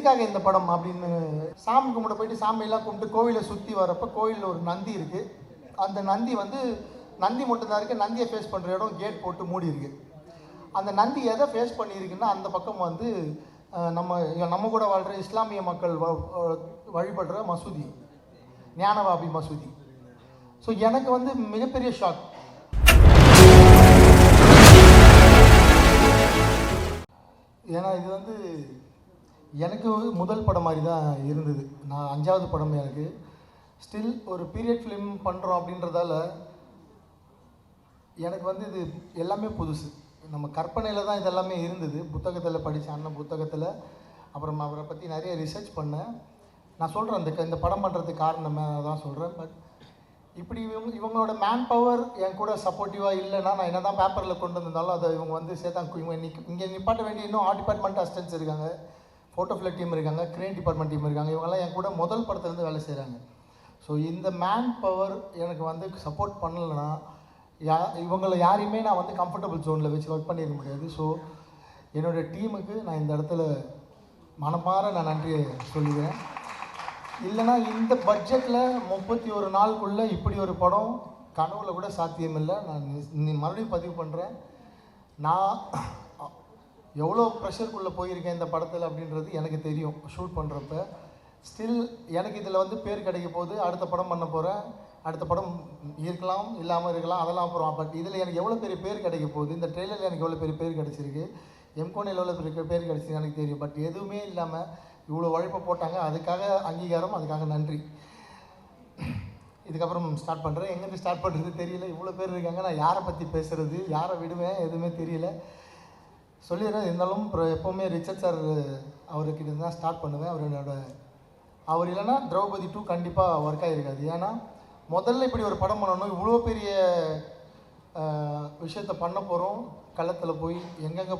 எதுக்காக இந்த படம் அப்படின்னு சாமி கும்பிட போயிட்டு சாமியெல்லாம் கும்பிட்டு கோவிலை சுற்றி வரப்போ கோவிலில் ஒரு நந்தி இருக்குது. அந்த நந்தி வந்து நந்தி மட்டும்தான் இருக்குது. நந்தியை ஃபேஸ் பண்ணுற இடம் கேட் போட்டு மூடி இருக்குது. அந்த நந்தி எதை ஃபேஸ் பண்ணியிருக்குன்னா அந்த பக்கம் வந்து நம்ம கூட வாழ்கிற இஸ்லாமிய மக்கள் வழிபடுற மசூதி, ஞானவாபி மசூதி. ஸோ எனக்கு வந்து மிகப்பெரிய ஷாக். ஏன்னா இது வந்து எனக்கு முதல் படம் மாதிரி தான் இருந்தது. நான் 5வது படம் எனக்கு. ஸ்டில் ஒரு பீரியட் ஃபிலிம் பண்ணுறோம் அப்படின்றதால எனக்கு வந்து இது எல்லாமே புதுசு. நம்ம கற்பனையில் தான் இதெல்லாமே இருந்தது. புத்தகத்தில் படித்த அண்ணன் புத்தகத்தில் அப்புறம் அவரை பற்றி நிறைய ரிசர்ச் பண்ணேன். நான் சொல்கிறேன் இந்த படம் பண்ணுறதுக்கு காரணமாக தான் சொல்கிறேன். பட் இப்படி இவங்களோட மேன் பவர் என் கூட சப்போர்ட்டிவாக இல்லைன்னா நான் என்ன தான் பேப்பரில் கொண்டு வந்திருந்தாலும் அதை இவங்க வந்து சேர்த்தாங்க. இவங்க இங்கே நிப்பாட்ட வேண்டிய இன்னும் ஆர்ட் டிபார்ட்மெண்ட் அசிஸ்டன்ஸ் இருக்காங்க, ஃபோட்டோ ஃபிளட் டீம் இருக்காங்க, கிரேன் டிபார்ட்மெண்ட் டீம் இருக்காங்க. இவங்கெல்லாம் என் கூட முதல் படத்துலேருந்து வேலை செய்கிறாங்க. ஸோ இந்த மேன் பவர் எனக்கு வந்து சப்போர்ட் பண்ணலைன்னா இவங்களை யாரையுமே நான் வந்து கம்ஃபர்டபுள் ஜோனில் வச்சு ஒர்க் பண்ணிட முடியாது. ஸோ என்னோடய டீமுக்கு நான் இந்த இடத்துல மனமாற நான் நன்றியை சொல்லுவேன். இல்லைனா இந்த பட்ஜெட்டில் 31 நாளுக்குள்ளே இப்படி ஒரு படம் கனவுல கூட சாத்தியமில்லை. நான் மறுபடியும் பதிவு பண்ணுறேன். நான் எவ்வளோ ப்ரெஷருக்குள்ளே போயிருக்கேன் இந்த படத்தில் அப்படின்றது எனக்கு தெரியும். ஷூட் பண்ணுறப்ப ஸ்டில் எனக்கு இதில் வந்து பேர் கிடைக்க போகுது. அடுத்த படம் பண்ண போகிறேன். அடுத்த படம் இருக்கலாம், இல்லாமல் இருக்கலாம், அதெல்லாம் அப்புறம். பட் இதில் எனக்கு எவ்வளோ பெரிய பேர் கிடைக்க போகுது, இந்த ட்ரெயிலரில் எனக்கு எவ்வளோ பெரிய பேர் கிடச்சிருக்கு, எம்கோனில் எவ்வளோ பெரிய பேர் கிடச்சிருக்கு எனக்கு தெரியும். பட் எதுவுமே இல்லாமல் இவ்வளோ உழைப்பை போட்டாங்க. அதுக்காக அங்கீகாரம், அதுக்காக நன்றி. இதுக்கப்புறம் ஸ்டார்ட் பண்ணுறேன். எங்கேருந்து ஸ்டார்ட் பண்ணுறது தெரியல. இவ்வளோ பேர் இருக்காங்க. நான் யாரை பற்றி பேசுகிறது, யாரை விடுவேன், எதுவுமே தெரியல. சொல்லிடுறேன். இருந்தாலும் எப்போவுமே ரிச்சர்ட் சார் அவர்கிட்ட தான் ஸ்டார்ட் பண்ணுவேன். அவர் இல்லைன்னா திரௌபதி 2 கண்டிப்பாக ஒர்க் ஆகிருக்காது. ஏன்னா முதல்ல இப்படி ஒரு படம் பண்ணணும், இவ்வளோ பெரிய விஷயத்த பண்ண போகிறோம். களத்தில் போய் எங்கெங்கே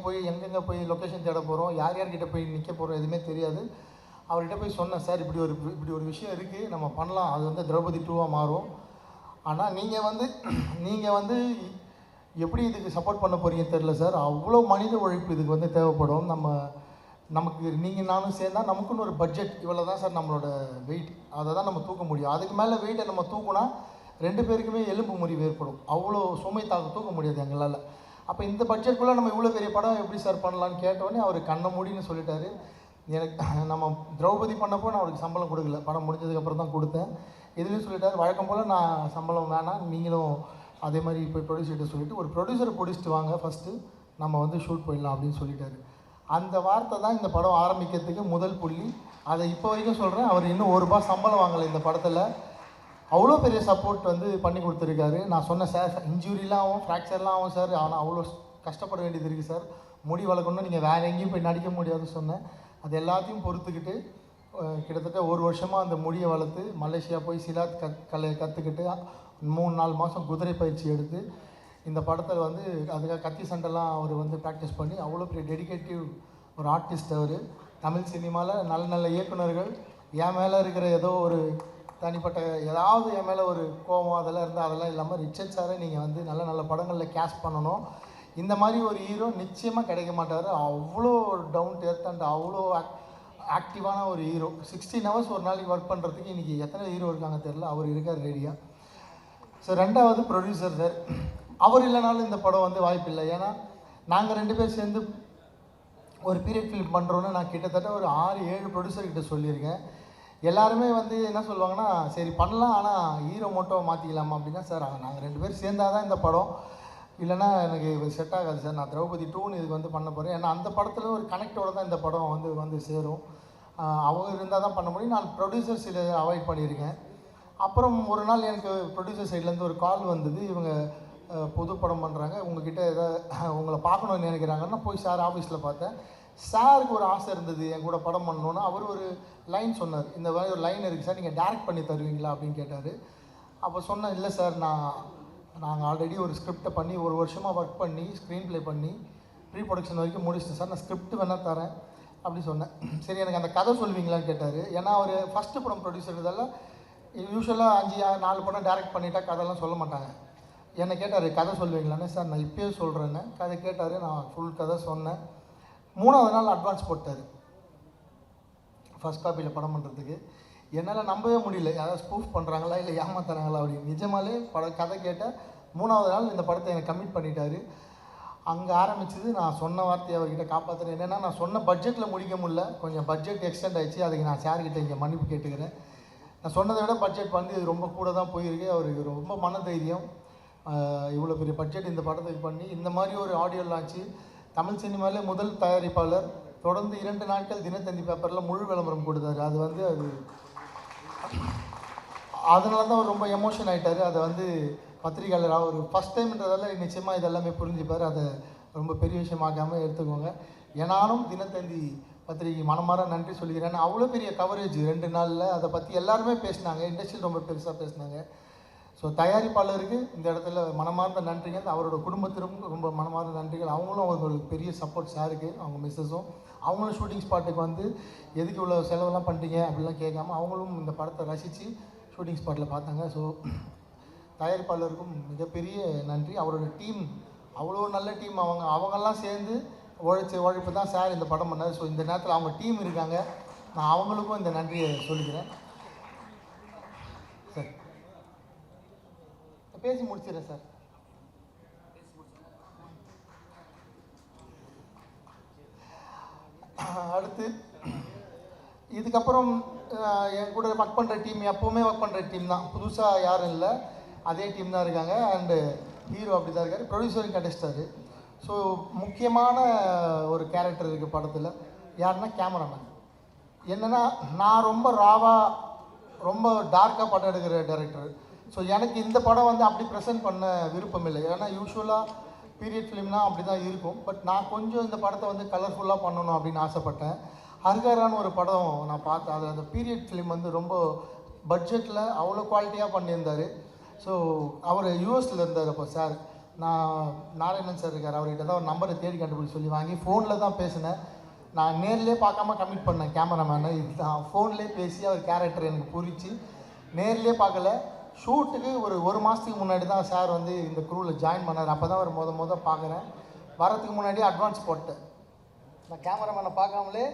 போய் லொக்கேஷன் தேட போகிறோம், யார்கிட்ட போய் நிற்க போகிறோம், எதுவுமே தெரியாது. அவர்கிட்ட போய் சொன்னேன், சார் இப்படி ஒரு விஷயம் இருக்குது, நம்ம பண்ணலாம், அது வந்து திரௌபதி 2 மாறும். ஆனால் நீங்கள் வந்து எப்படி இதுக்கு சப்போர்ட் பண்ண போகிறீங்க தெரில சார். அவ்வளோ மனித உழைப்பு இதுக்கு வந்து தேவைப்படும். நமக்கு நீங்கள் நானும் சேர்ந்தா நமக்குன்னு ஒரு பட்ஜெட் இவ்வளோ தான் சார் நம்மளோட வெயிட், அதை தான் நம்ம தூக்க முடியும். அதுக்கு மேலே வெயிட்டை நம்ம தூக்குனா 2 பேருக்குமே எலும்பு முறிவு ஏற்படும். அவ்வளோ சுமை தூக்க முடியாது எங்களால். அப்போ இந்த பட்ஜெட்டுக்குள்ளே நம்ம இவ்வளோ பெரிய படம் எப்படி சார் பண்ணலான்னு கேட்டோடனே அவர் கண்ணை மூடின்னு சொல்லிட்டாரு. எனக்கு நம்ம திரௌபதி பண்ணப்போ நான் அவருக்கு சம்பளம் கொடுக்கல, படம் முடிஞ்சதுக்கப்புறம் தான் கொடுத்தேன். இதுலேயும் சொல்லிட்டார், வழக்கம் போல் நான் சம்பளம் வேணாம், நீங்களும் அதே மாதிரி போய் ப்ரொடியூசர்கிட்ட சொல்லிவிட்டு ஒரு ப்ரொடியூசரை பிடிச்சிட்டு வாங்க, ஃபஸ்ட்டு நம்ம வந்து ஷூட் போயிடலாம் அப்படின்னு சொல்லிட்டாரு. அந்த வார்த்தை தான் இந்த படம் ஆரம்பிக்கிறதுக்கு முதல் புள்ளி. அதை இப்போ வரைக்கும் சொல்கிறேன். அவர் இன்னும் ₹1 சம்பளம் வாங்கலை இந்த படத்தில். அவ்வளோ பெரிய சப்போர்ட் வந்து பண்ணி கொடுத்துருக்காரு. நான் சொன்னேன், சார் இன்ஜுரிலாம் ஆகும், ஃப்ராக்சர்லாம் ஆகும் சார், ஆனால் அவ்வளோ கஷ்டப்பட வேண்டியது இருக்குது சார், முடி வளர்க்கணும்னு நீங்கள் வேறு எங்கேயும் போய் நடிக்க முடியாதுன்னு சொன்னேன். அது எல்லாத்தையும் பொறுத்துக்கிட்டு கிட்டத்தட்ட 1 வருஷமாக அந்த முடியை வளர்த்து மலேசியா போய் சிலாத் கலையை கற்றுக்கிட்டு 3-4 மாதம் குதிரை பயிற்சி எடுத்து இந்த படத்தில் வந்து அதுக்காக கத்தி சண்டைலாம் அவர் வந்து ப்ராக்டிஸ் பண்ணி அவ்வளோ பெரிய டெடிகேட்டிவ் ஒரு ஆர்டிஸ்ட் அவர். தமிழ் சினிமாவில் நல்ல இயக்குநர்கள் என் மேலே இருக்கிற ஏதோ ஒரு தனிப்பட்ட ஏதாவது என் மேலே ஒரு கோபம் அதெல்லாம் இருந்தால் அதெல்லாம் இல்லாமல் ரிச்சர்ட் சாரை நீங்கள் வந்து நல்ல படங்களில் கேஸ்ட் பண்ணணும். இந்த மாதிரி ஒரு ஹீரோ நிச்சயமாக கிடைக்க மாட்டார். அவ்வளோ டவுன் டு எர்த் அண்ட் அவ்வளோ ஆக்டிவான ஒரு ஹீரோ. 16 ஹவர்ஸ் ஒரு நாளைக்கு ஒர்க் பண்ணுறதுக்கு இன்றைக்கி எத்தனை ஹீரோ இருக்காங்க தெரில, அவர் இருக்கார் ரெடியாக. ஸோ 2வது ப்ரொடியூசர் சார். அவர் இல்லைனாலும் இந்த படம் வந்து வாய்ப்பு இல்லை. ஏன்னா நாங்கள் 2 பேர் சேர்ந்து ஒரு பீரியட் ஃபிலிம் பண்ணுறோன்னு நான் கிட்டத்தட்ட ஒரு 6-7 ப்ரொடியூசர்கிட்ட சொல்லியிருக்கேன். எல்லாருமே வந்து என்ன சொல்லுவாங்கன்னா, சரி பண்ணலாம், ஆனால் ஹீரோ மட்டும் மாற்றிக்கலாமா அப்படின்னா, சார் நாங்கள் 2 பேர் சேர்ந்தால் தான் இந்த படம், இல்லைனா எனக்கு செட் ஆகாது சார். நான் திரௌபதி 2 இதுக்கு வந்து பண்ண போகிறேன். ஏன்னா அந்த படத்தில் ஒரு கனெக்டோடு தான் இந்த படம் வந்து சேரும். அவங்க இருந்தால் தான் பண்ண முடியும். நான் ப்ரொடியூசர்ஸ் இதை அவாய்ட் பண்ணியிருக்கேன். அப்புறம் ஒரு நாள் எனக்கு ப்ரொடியூசர் சைட்லேருந்து ஒரு கால் வந்தது, இவங்க புது படம் பண்ணுறாங்க, உங்ககிட்ட உங்களை பார்க்கணுன்னு நினைக்கிறாங்கன்னா போய் சார் ஆஃபீஸில் பார்த்தேன். சாருக்கு ஒரு ஆசை இருந்தது என் கூட படம் பண்ணணுன்னா. அவர் ஒரு லைன் சொன்னார், இந்த மாதிரி ஒரு லைன் இருக்குது சார், நீங்கள் டேரக்ட் பண்ணி தருவீங்களா அப்படின்னு கேட்டார். அப்போ சொன்னேன், இல்லை சார், நாங்கள் ஆல்ரெடி ஒரு ஸ்கிரிப்டை பண்ணி 1 வருஷமாக ஒர்க் பண்ணி ஸ்க்ரீன் ப்ளே பண்ணி ப்ரீ ப்ரொடக்ஷன் வரைக்கும் முடிச்சிட்டேன் சார், நான் ஸ்கிரிப்ட் வேணால் தரேன் அப்படி சொன்னேன். சரி எனக்கு அந்த கதை சொல்வீங்களான்னு கேட்டார். ஏன்னா அவர் ஃபஸ்ட்டு படம் ப்ரொடியூசர் இதெல்லாம் யூஸ்வலாக 4 படம் டேரக்ட் பண்ணிட்டா கதைலாம் சொல்ல மாட்டாங்க. என்னை கேட்டார், கதை சொல்லுவீங்களான்னு. சார் நான் இப்போயே சொல்கிறேன்னு கதை கேட்டார். நான் ஃபுல் கதை சொன்னேன். 3வது நாள் அட்வான்ஸ் போட்டார். ஃபர்ஸ்ட் காப்பியில் படம் பண்ணுறதுக்கு. என்னால் நம்பவே முடியல, யாராவது ஸ்பூஃப் பண்ணுறாங்களா இல்லை ஏமாத்துறாங்களா அப்படின்னு. நிஜமாலே கதை கேட்டால் 3வது நாள் இந்த படத்தை எனக்கு கமிட் பண்ணிட்டாரு. அங்கே ஆரம்பிச்சது நான் சொன்ன வார்த்தையை அவர்கிட்ட காப்பாற்றுறேன். என்னென்னா நான் சொன்ன பட்ஜெட்டில் முடிக்க முடியல, கொஞ்சம் பட்ஜெட் எக்ஸ்டெண்ட் ஆகிடுச்சு. அதுக்கு நான் சார்கிட்ட இங்கே மன்னிப்பு கேட்டுக்கிறேன். நான் சொன்னதை விட பட்ஜெட் வந்து ரொம்ப கூட தான் போயிருக்கு. அவருக்கு ரொம்ப மன தைரியம். இவ்வளோ பெரிய பட்ஜெட் இந்த படத்துக்கு பண்ணி இந்த மாதிரி ஒரு ஆடியோ லான்ச்சு. தமிழ் சினிமாவிலே முதல் தயாரிப்பாளர் தொடர்ந்து 2 நாட்கள் தினத்தந்தி பேப்பரில் முழு விளம்பரம் கொடுத்தாரு. அது வந்து அதனால தான் அவர் ரொம்ப எமோஷன் ஆகிட்டார். அதை வந்து பத்திரிகையாளர் அவர் ஃபஸ்ட் டைம்ன்றதால நிச்சயமாக இதெல்லாமே புரிஞ்சுப்பார். அதை ரொம்ப பெரிய விஷயமாக்காமல் எடுத்துக்கோங்க. ஏனாலும் தினத்தந்தி பத்திரிகை மனமாற நன்றி சொல்லிக்கிறேன். அவ்வளோ பெரிய கவரேஜ் 2 நாளில் அதை பற்றி எல்லாருமே பேசினாங்க. இண்டஸ்ட்ரியில் ரொம்ப பெருசாக பேசினாங்க. ஸோ தயாரிப்பாளருக்கு இந்த இடத்துல மனமார்ந்த நன்றிகள். அவரோட குடும்பத்திற்கும் ரொம்ப மனமார்ந்த நன்றிகள். அவங்களும் ஒரு பெரிய சப்போர்ட் சாருக்கு, அவங்க மிஸ்ஸஸும் அவங்களும் ஷூட்டிங் ஸ்பாட்டுக்கு வந்து எதுக்கு இவ்வளோ செலவெல்லாம் பண்ணிட்டீங்க அப்படிலாம் கேட்காம அவங்களும் இந்த படத்தை ரசித்து ஷூட்டிங் ஸ்பாட்டில் பார்த்தாங்க. ஸோ தயாரிப்பாளருக்கும் மிகப்பெரிய நன்றி. அவரோட டீம் அவ்வளோ நல்ல டீம். அவங்கெல்லாம் சேர்ந்து உழைப்பு தான் சார் இந்த படம் பண்ணார். ஸோ இந்த நேரத்தில் அவங்க டீம் இருக்காங்க. நான் அவங்களுக்கும் இந்த நன்றியை சொல்லிக்கிறேன். சார் பேசி முடிச்சிடுறேன் சார். அடுத்து இதுக்கப்புறம் என் கூட ஒர்க் பண்ணுற டீம் எப்போவுமே ஒர்க் பண்ணுற டீம் தான், புதுசாக யாரும் இல்லை, அதே டீம் தான் இருக்காங்க. அண்டு ஹீரோ அப்படி தான் இருக்கார், ப்ரொடியூசரும் கிடைச்சிட்டாரு. ஸோ முக்கியமான ஒரு கேரக்டர் இருக்குது படத்தில். யாருன்னா கேமராமேன். என்னென்னா நான் ரொம்ப ராவாக ரொம்ப டார்க்காக படம் எடுக்கிற டைரக்டர். ஸோ எனக்கு இந்த படம் வந்து அப்படி ப்ரெசென்ட் பண்ண விருப்பம் இல்லை. ஏன்னா யூஸ்வலாக பீரியட் ஃபிலிம்னா அப்படி தான் இருக்கும். பட் நான் கொஞ்சம் இந்த படத்தை வந்து கலர்ஃபுல்லாக பண்ணணும் அப்படின்னு ஆசைப்பட்டேன். ஹர்கரான்னு ஒரு படம் நான் பார்த்தேன். அது அந்த பீரியட் ஃபிலிம் வந்து ரொம்ப பட்ஜெட்டில் அவ்வளோ குவாலிட்டியாக பண்ணியிருந்தார். ஸோ அவர் யூஎஸில் இருந்தார். அப்போ சார் நான் நாராயணன் சார் இருக்கார், அவர்கிட்ட தான் ஒரு நம்பரை தேடி கண்டுபிடிச்சி சொல்லி வாங்கி ஃபோனில் தான் பேசினேன். நான் நேர்லேயே பார்க்காம கமிட் பண்ணேன் கேமராமேனை. இதுதான் ஃபோன்லேயே பேசி அவர் கேரக்டர் எனக்கு புரிச்சு நேர்லேயே பார்க்கல. ஷூட்டுக்கு ஒரு மாதத்துக்கு முன்னாடி தான் சார் வந்து இந்த குரூவில் ஜாயின் பண்ணார். அப்போ தான் அவர் முத பார்க்குறேன். வரத்துக்கு முன்னாடி அட்வான்ஸ் போட்டேன். நான் கேமராமேனை பார்க்காமலே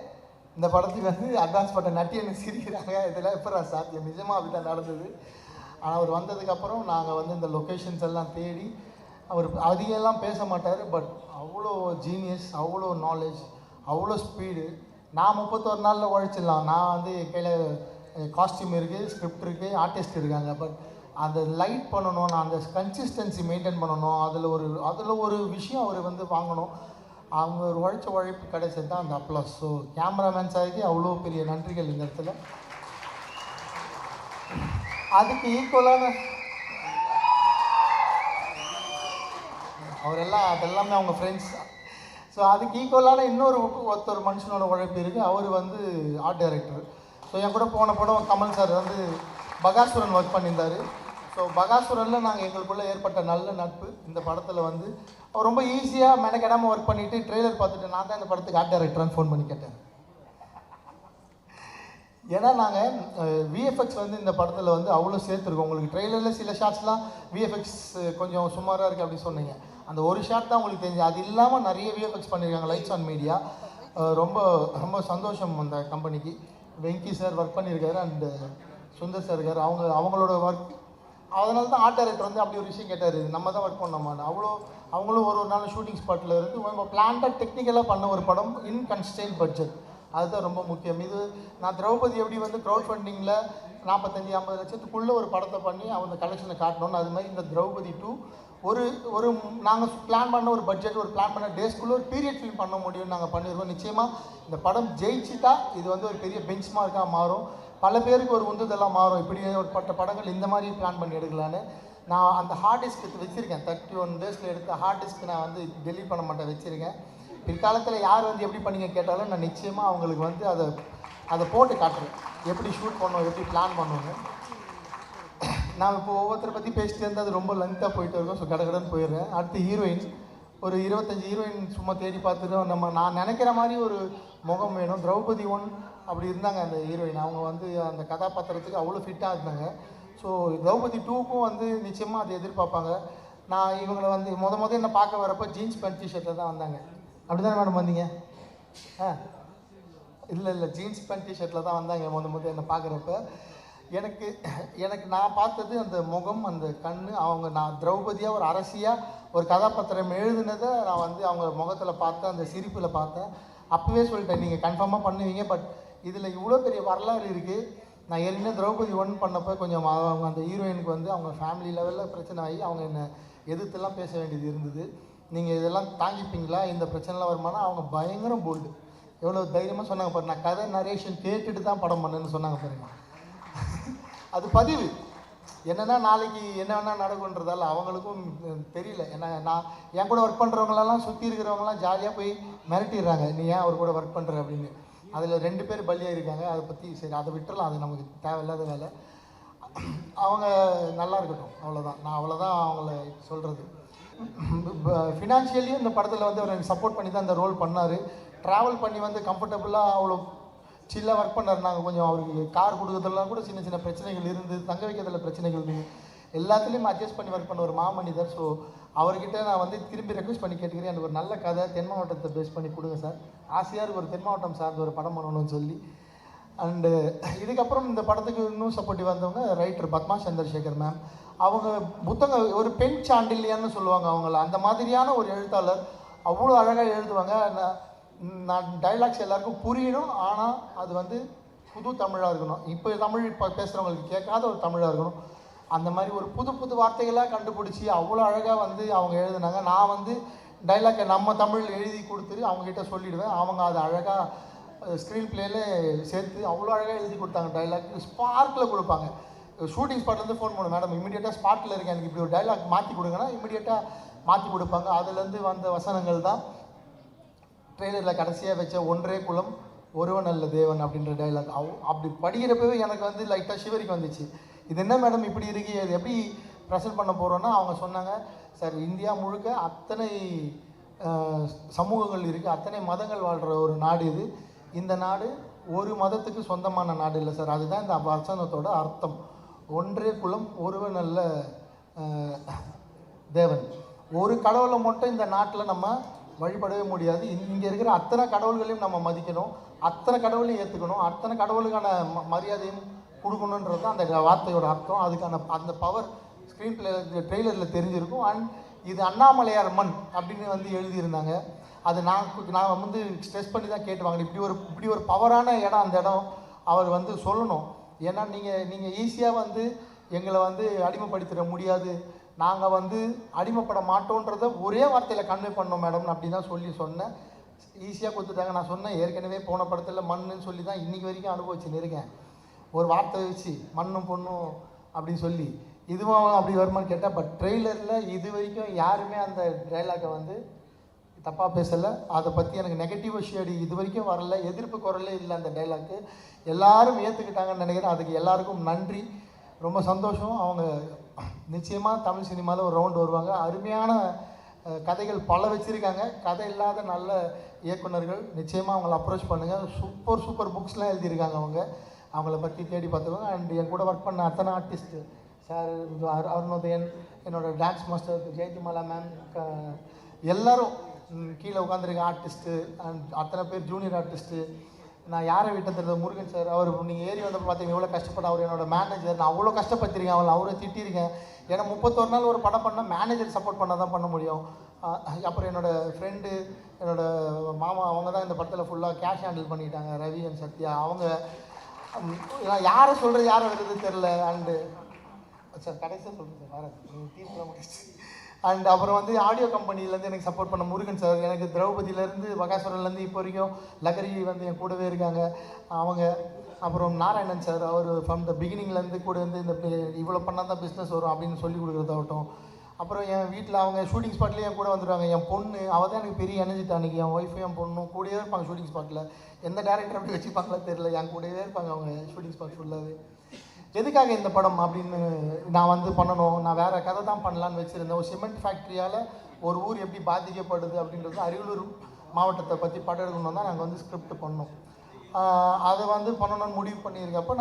இந்த படத்துக்கு வந்து அட்வான்ஸ் போட்ட நட்டி எனக்கு சிரிக்கிறாங்க. இதெல்லாம் எப்போ சாத்தியம்? நிஜமாக அப்படி தான் நடந்தது. ஆனால் அவர் வந்ததுக்கப்புறம் நாங்கள் வந்து இந்த லொக்கேஷன்ஸ் எல்லாம் தேடி, அவர் அதிகம்லாம் பேச மாட்டார். பட் அவ்வளோ ஜீனியஸ், அவ்வளோ நாலேஜ், அவ்வளோ ஸ்பீடு. நான் 31 நாளில் உழைச்சிடலாம். நான் வந்து கையில் காஸ்டியூம் இருக்குது, ஸ்கிரிப்ட் இருக்குது, ஆர்டிஸ்ட் இருக்காங்க. பட் அதை லைட் பண்ணணும், நான் அந்த கன்சிஸ்டன்சி மெயின்டைன் பண்ணணும். அதில் ஒரு விஷயம் அவர் வந்து வாங்கணும். அவங்க ஒரு உழைப்பு கிடைச்சது தான் அந்த அப்ளாஸ். ஸோ கேமராமேன் சாருக்கு அவ்வளோ பெரிய நன்றிகள் இந்த இடத்துல. அதுக்கு ஈக்குவலான அவரெல்லாம் அதெல்லாமே அவங்க ஃப்ரெண்ட்ஸ். ஸோ அதுக்கு ஈக்குவலான ஒருத்தர் மனுஷனோட உழைப்பு இருக்குது. அவர் வந்து ஆர்ட் டைரக்டர். ஸோ என் கூட போன படம் கமல் சார் வந்து பகாசுரன் ஒர்க் பண்ணியிருந்தார். ஸோ பகாசுரனில் நாங்கள் எங்களுக்குள்ளே ஏற்பட்ட நல்ல நட்பு. இந்த படத்தில் வந்து அவர் ரொம்ப ஈஸியாக மெனக்கெடாமல் ஒர்க் பண்ணிவிட்டு ட்ரெய்லர் பார்த்துட்டு நான் தான் இந்த படத்துக்கு ஆர்ட் டைரக்டரான்னு ஃபோன் பண்ணி கேட்டேன். ஏன்னா நாங்கள் விஎஃப்எக்ஸ் வந்து இந்த படத்தில் வந்து அவ்வளோ சேர்த்துருக்கோம். உங்களுக்கு ட்ரெய்லரில் சில ஷாட்ஸ்லாம் விஎஃப்எக்ஸ் கொஞ்சம் சுமாராக இருக்குது அப்படின்னு சொன்னீங்க. அந்த ஒரு ஷாட் தான் உங்களுக்கு தெரிஞ்சு. அது இல்லாமல் நிறைய விஎஃப்எக்ஸ் பண்ணியிருக்காங்க லைட்ஸ் ஆன் மீடியா. ரொம்ப ரொம்ப சந்தோஷம் அந்த கம்பெனிக்கு. வெங்கி சார் ஒர்க் பண்ணியிருக்காரு அண்டு சுந்தர் சார் இருக்கார். அவங்களோட ஒர்க். அதனால தான் ஆர்ட் டைரக்டர் வந்து அப்படி ஒரு விஷயம் கேட்டார், நம்ம தான் ஒர்க் பண்ணோமான்னு. அவங்களும் ஒரு நாள் ஷூட்டிங் ஸ்பாட்டில் இருந்து நம்ம பிளான்டாக டெக்னிக்கலாக பண்ண ஒரு படம் இன் கன்ஸ்டெயின்ட் பட்ஜெட். அதுதான் ரொம்ப முக்கியம். இது நான் திரௌபதி எப்படி வந்து க்ரௌட் ஃபண்டிங்கில் 45-50 லட்சத்துக்குள்ளே ஒரு படத்தை பண்ணி அவங்க கலெக்ஷனை காட்டணும்னு, அது மாதிரி இந்த திரௌபதி 2 ஒரு நாங்கள் பிளான் பண்ண ஒரு பட்ஜெட், ஒரு பிளான் பண்ண டேஸ்க்குள்ளே ஒரு பீரியட் ஃபிலிம் பண்ண முடியும்னு நாங்கள் பண்ணியிருக்கோம். நிச்சயமாக இந்த படம் ஜெயிச்சுட்டா இது வந்து ஒரு பெரிய பெஞ்ச் மார்க்காக மாறும். பல பேருக்கு ஒரு உந்துதலாக மாறும். இப்படி ஒரு படங்கள் இந்த மாதிரி பிளான் பண்ணி எடுக்கலான்னு நான் அந்த ஹார்ட் டிஸ்க் வச்சுருக்கேன். 31 டேஸில் எடுத்த ஹார்ட் டிஸ்க் நான் வந்து டெலீட் பண்ண மாட்டேன், வச்சுருக்கேன். பிற்காலத்தில் யார் வந்து எப்படி பண்ணிங்க கேட்டாலும் நான் நிச்சயமாக அவங்களுக்கு வந்து அதை போட்டு காட்டுறேன், எப்படி ஷூட் பண்ணணும், எப்படி பிளான் பண்ணணும்னு. நான் இப்போ ஒவ்வொருத்தரை பற்றி பேசிட்டு இருந்தால் அது ரொம்ப லென்த்தாக போயிட்டு இருக்கோம். ஸோ கடகடன்னு போயிடுறேன். அடுத்து ஹீரோயின், ஒரு 25 ஹீரோயின் சும்மா தேடி பார்த்துட்டு நான் நினைக்கிற மாதிரி ஒரு முகம் வேணும். திரௌபதி 1 அப்படி இருந்தாங்க அந்த ஹீரோயின். அவங்க வந்து அந்த கதாபாத்திரத்துக்கு அவ்வளோ ஃபிட்டாக இருந்தாங்க. ஸோ திரௌபதி 2க்கும் வந்து நிச்சயமாக அதை எதிர்பார்ப்பாங்க. நான் இவங்களை வந்து முத என்ன பார்க்க வரப்போ ஜீன்ஸ் பேண்ட் டிஷர்ட்டில் தான் வந்தாங்க. அப்படி தானே மேடம் வந்தீங்க? இல்லை ஜீன்ஸ் பேண்ட் டிஷர்ட்டில் தான் வந்தாங்க முதல் என்னை பார்க்குறப்ப. எனக்கு எனக்கு நான் பார்த்தது அந்த முகம், அந்த கண், அவங்க நான் திரௌபதியாக ஒரு அரசியாக ஒரு கதாபாத்திரம் எழுதுனதை நான் வந்து அவங்க முகத்தில் பார்த்தேன், அந்த சிரிப்பில் பார்த்தேன். அப்போவே சொல்லிட்டேன் நீங்கள் கன்ஃபார்மாக பண்ணுவீங்க, பட் இதில் இவ்வளோ பெரிய வரலாறு இருக்குது. நான் ஏற்கனவே திரௌபதி 1 பண்ணப்போ கொஞ்சம் அவங்க அந்த ஹீரோயினுக்கு வந்து அவங்க ஃபேமிலி லெவலில் பிரச்சனை ஆகி அவங்க என்னை எதிர்த்துலாம் பேச வேண்டியது இருந்தது. நீங்கள் இதெல்லாம் தாங்கிப்பீங்களா, இந்த பிரச்சனைலாம் வருமானா? அவங்க பயங்கரம் போல்டு, எவ்வளோ தைரியமாக சொன்னாங்க பாரு. நான் கதை நரேஷன் கேட்டுட்டு தான் படம் பண்ணேன்னு சொன்னாங்க பாருங்க. அது பதிவு என்னென்னா நாளைக்கு என்ன வேணால் நடக்குன்றதால அவங்களுக்கும் தெரியல. ஏன்னா நான் என் கூட ஒர்க் பண்ணுறவங்களெல்லாம் சுற்றி இருக்கிறவங்களாம் ஜாலியாக போய் மிரட்டிடுறாங்க, நீ ஏன் அவர் கூட ஒர்க் பண்ணுற அப்படின்னு. அதில் 2 பேர் பலியாக இருக்காங்க. அதை பற்றி சரி அதை விட்டுறலாம், அது நமக்கு தேவையில்லாத வேலை. அவங்க நல்லா இருக்கட்டும், அவ்வளோதான். நான் அவ்வளோதான் அவங்கள சொல்கிறது. ஃபினான்ஷியலியும் இந்த படத்தில் வந்து அவர் எனக்கு சப்போர்ட் பண்ணி தான் இந்த ரோல் பண்ணார். ட்ராவல் பண்ணி வந்து கம்ஃபர்டபுளாக அவ்வளோ சில்லாக ஒர்க் பண்ணார். நாங்கள் கொஞ்சம் அவருக்கு கார் கொடுக்குறதுலாம் கூட சின்ன சின்ன பிரச்சனைகள் இருந்து, தங்க வைக்கிறதுல பிரச்சனைகள் இருந்து, எல்லாத்துலேயும் அட்ஜஸ்ட் பண்ணி ஒர்க் பண்ண ஒரு மாமனிதர். ஸோ அவர்கிட்ட நான் வந்து திரும்பி ரெக்வஸ்ட் பண்ணி கேட்டுக்கிறேன், எனக்கு ஒரு நல்ல கதை தென் மாவட்டத்தை பேஸ் பண்ணி கொடுங்க சார். ஆசையாக இருக்கு ஒரு தென் மாவட்டம் சார்ந்த ஒரு படம் பண்ணணும்னு சொல்லி. அண்டு இதுக்கப்புறம் இந்த படத்துக்கு இன்னும் சப்போர்ட்டிவ் வந்தவங்க ரைட்டர் பத்மா சந்திரசேகர் மேம். அவங்க புத்தகம் ஒரு பெண் சாண்டில்யான்னு சொல்லுவாங்க அவங்கள, அந்த மாதிரியான ஒரு எழுத்தாளர். அவ்வளோ அழகாக எழுதுவாங்க. நான் டைலாக்ஸ் எல்லாருக்கும் புரியணும், ஆனால் அது வந்து புது தமிழாக இருக்கணும். இப்போ தமிழ் இப்போ பேசுகிறவங்களுக்கு கேட்காத ஒரு தமிழாக இருக்கணும். அந்த மாதிரி ஒரு புது வார்த்தைகளாக கண்டுபிடிச்சி அவ்வளோ அழகாக வந்து அவங்க எழுதுனாங்க. நான் வந்து டைலாக்கை நம்ம தமிழ் எழுதி கொடுத்துட்டு அவங்ககிட்ட சொல்லிவிடுவேன். அவங்க அதை அழகாக ஸ்க்ரீன் பிளேயில் சேர்த்து அவ்வளோ அழகாக எழுதி கொடுத்தாங்க. டைலாக் ஸ்பார்க்கில் கொடுப்பாங்க. ஷூட்டிங் ஸ்பாட்லேருந்து ஃபோன் பண்ணும், மேடம் இமீடியட்டாக ஸ்பாட்டில் இருக்கேன், எனக்கு இப்படி ஒரு டைலாக் மாற்றி கொடுங்கன்னா இமீடியட்டாக மாற்றி கொடுப்பாங்க. அதுலேருந்து வந்த வசனங்கள் தான் ட்ரெய்லரில் கடைசியாக வச்ச ஒன்றே குலம் ஒருவன் அல்ல தேவன் அப்படின்ற டைலாக். அப்படி படிக்கிறப்பவே எனக்கு வந்து லைட்டாக சிவரிக்கு வந்துச்சு. இது என்ன மேடம் இப்படி இருக்கு, அது எப்படி ப்ரெசென்ட் பண்ண போகிறோன்னா அவங்க சொன்னாங்க, சார் இந்தியா முழுக்க அத்தனை சமூகங்கள் இருக்குது, அத்தனை மதங்கள் வாழ்கிற ஒரு நாடு இது. இந்த நாடு ஒரு மதத்துக்கு சொந்தமான நாடு இல்லை சார். அதுதான் இந்த வசனத்தோட அர்த்தம். ஒன்றே குலம் ஒருவன் அல்ல தேவன். ஒரு கடவுளை மட்டும் இந்த நாட்டில் நம்ம வழிபடவே முடியாது. இங்கே இருக்கிற அத்தனை கடவுள்களையும் நம்ம மதிக்கணும், அத்தனை கடவுளையும் ஏற்றுக்கணும், அத்தனை கடவுளுக்கான மரியாதையும் கொடுக்கணுன்றது தான் அந்த வார்த்தையோட அர்த்தம். அதுக்கான அந்த பவர் ஸ்க்ரீன் பிளே ட்ரெய்லரில் தெரிஞ்சிருக்கும். அண்ட் இது அண்ணாமலையார் மண் அப்படின்னு வந்து எழுதியிருந்தாங்க. அது நான் வந்து ஸ்ட்ரெஸ் பண்ணி தான் கேட்டு வாங்கினேன். இப்படி ஒரு பவரான இடம் அந்த இடம் அவர் வந்து சொல்லணும். ஏன்னா நீங்கள் ஈஸியாக வந்து எங்களை வந்து அடிமைப்படுத்திட முடியாது, நாங்கள் வந்து அடிமைப்பட மாட்டோன்றதை ஒரே வார்த்தையில் கன்வே பண்ணோம் மேடம் அப்படி தான் சொன்னேன். ஈஸியாக கொடுத்துட்டாங்க. நான் சொன்னேன் ஏற்கனவே போன படத்தில் மண்ணுன்னு சொல்லி தான் இன்றைக்கி வரைக்கும் அனுபவிச்சுன்னு இருக்கேன். ஒரு வார்த்தை வச்சு மண்ணும் பொண்ணும் அப்படின்னு சொல்லி இதுவும் அப்படி வருமானு கேட்டால், பட் ட்ரெய்லரில் இது வரைக்கும் யாருமே அந்த டைலாக்கை வந்து தப்பாக பேசலை. அதை பற்றி எனக்கு நெகட்டிவ் ஷேடு இது வரைக்கும் வரல, எதிர்ப்பு குரலே இல்லை. அந்த டைலாக்கு எல்லாரும் ஏற்றுக்கிட்டாங்கன்னு நினைக்கிறேன். அதுக்கு எல்லாருக்கும் நன்றி, ரொம்ப சந்தோஷம். அவங்க நிச்சயமாக தமிழ் சினிமாவில் ஒரு ரவுண்டு வருவாங்க. அருமையான கதைகள் பல வச்சுருக்காங்க. கதை இல்லாத நல்ல இயக்குனர்கள் நிச்சயமாக அவங்கள அப்ரோச் பண்ணுங்கள். சூப்பர் புக்ஸ்லாம் எழுதியிருக்காங்க அவங்கள பற்றி தேடி பார்த்துக்கோங்க. அண்ட் என் கூட ஒர்க் பண்ண அத்தனை ஆர்டிஸ்ட்டு சார், அருணோதயன், என்னோடய டான்ஸ் மாஸ்டர் ஜெயந்திமாலா மேம், எல்லோரும் கீழே உட்காந்துருக்க ஆர்டிஸ்ட்டு அண்ட் அத்தனை பேர் ஜூனியர் ஆர்டிஸ்ட்டு. நான் யாரை விட்டது முருகன் சார், அவர் நீங்கள் ஏறி வந்தப்போ பார்த்தீங்க எவ்வளோ கஷ்டப்பட்ட. அவர் என்னோட மேனேஜர், நான் அவ்வளோ கஷ்டப்பட்டிருக்கேன். அவரை திட்டியிருக்கேன். ஏன்னா 31 நாள் ஒரு படம் பண்ணால் மேனேஜர் சப்போர்ட் பண்ணால் தான் பண்ண முடியும். அப்புறம் என்னோடய ஃப்ரெண்டு, என்னோடய மாமா, அவங்க தான் இந்த படத்தில் ஃபுல்லாக கேஷ் ஹேண்டில் பண்ணிட்டாங்க, ரவி அண்ட் சத்யா. அவங்க நான் யாரை சொல்கிறது யாரை வருது தெரில. அண்டு சார் கடைசியாக சொல்கிறேன் சார், வேறு டீம்லாம் முடிச்சு. அண்ட் அப்புறம் வந்து ஆடியோ கம்பெனிலேருந்து எனக்கு சப்போர்ட் பண்ண முருகன் சார், எனக்கு திரௌபதியிலேருந்து வகாசுரன்லேருந்து இப்போ வரைக்கும் லகரி வந்து என் கூடவே இருக்காங்க அவங்க. அப்புறம் நாராயணன் சார், அவர் ஃப்ரம் த பிகினிங்லேருந்து கூட வந்து இந்த இவ்வளோ பண்ணால் தான் பிஸ்னஸ் வரும் அப்படின்னு சொல்லி கொடுக்குறதாகட்டும். அப்புறம் என் வீட்டில் அவங்க ஷூட்டிங் ஸ்பாட்லேயே என் கூட வந்துடுவாங்க. என் பொண்ணு அவள் தான் எனக்கு பெரிய எனர்ஜி அன்றைக்கி. என் ஒய்ஃபும் என் பொண்ணும் கூடவே இருப்பாங்க ஷூட்டிங் ஸ்பாட்டில். எந்த டேரக்டர் அப்படி வச்சுப்பாங்களா தெரியல, என் கூடவே இருப்பாங்க அவங்க ஷூட்டிங் ஸ்பாட் ஃபுல்லாகவே. எதுக்காக இந்த படம் அப்படின்னு நான் வந்து பண்ணணும், நான் வேறு கதை தான் பண்ணலான்னு வச்சுருந்தேன். ஒரு சிமெண்ட் ஃபேக்ட்ரியால் ஒரு ஊர் எப்படி பாதிக்கப்படுது அப்படின்றது அரியலூர் மாவட்டத்தை பற்றி படம் எடுக்கணும் தான் நாங்கள் வந்து ஸ்கிரிப்ட் பண்ணோம். அதை வந்து பண்ணணும்னு முடிவு பண்ணியிருக்கப்போ